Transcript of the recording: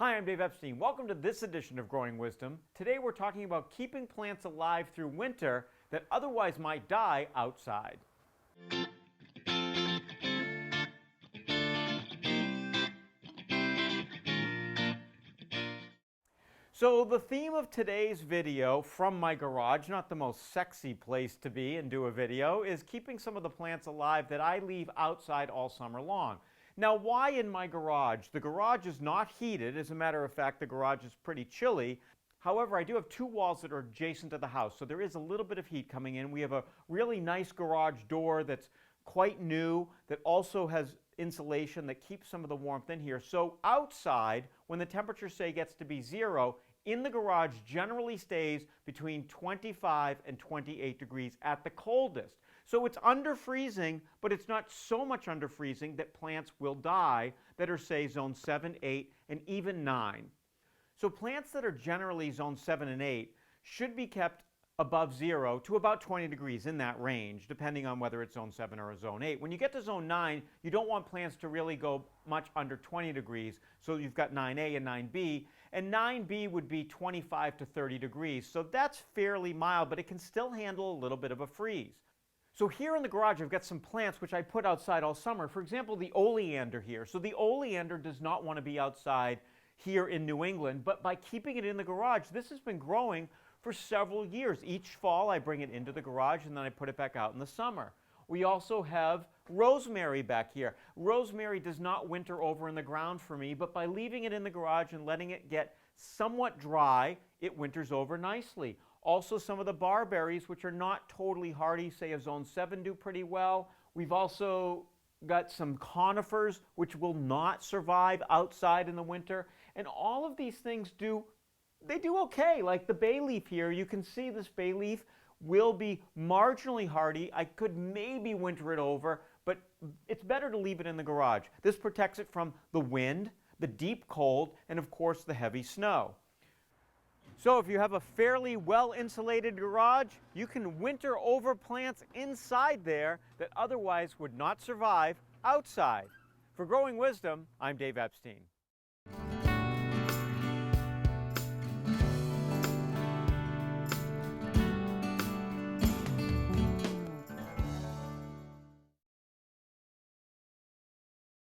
Hi, I'm Dave Epstein. Welcome to this edition of Growing Wisdom. Today we're talking about keeping plants alive through winter that otherwise might die outside. So the theme of today's video from my garage, not the most sexy place to be and do a video, is keeping some of the plants alive that I leave outside all summer long. Now, why in my garage? The garage is not heated. As a matter of fact, the garage is pretty chilly. However, I do have two walls that are adjacent to the house, so there is a little bit of heat coming in. We have a really nice garage door that's quite new, that also has insulation that keeps some of the warmth in here. So outside, when the temperature, say, gets to be 0, in the garage generally stays between 25 and 28 degrees at the coldest. So it's under freezing, but it's not so much under freezing that plants will die that are, say, zone 7, 8, and even 9. So plants that are generally zone 7 and 8 should be kept above 0 to about 20 degrees, in that range, depending on whether it's zone 7 or a zone 8. When you get to zone 9, you don't want plants to really go much under 20 degrees, so you've got 9A and 9B, and 9B would be 25 to 30 degrees, so that's fairly mild, but it can still handle a little bit of a freeze. So here in the garage I've got some plants which I put outside all summer. For example, the oleander here. So the oleander does not want to be outside here in New England, but by keeping it in the garage, this has been growing for several years. Each fall I bring it into the garage and then I put it back out in the summer. We also have rosemary back here. Rosemary does not winter over in the ground for me, but by leaving it in the garage and letting it get somewhat dry, it winters over nicely. Also, some of the barberries, which are not totally hardy, say a zone 7, do pretty well. We've also got some conifers which will not survive outside in the winter, and all of these things do okay. Like the bay leaf here, you can see this bay leaf will be marginally hardy. I could maybe winter it over, but it's better to leave it in the garage. This protects it from the wind, the deep cold, and of course the heavy snow. So if you have a fairly well-insulated garage, you can winter over plants inside there that otherwise would not survive outside. For Growing Wisdom, I'm Dave Epstein.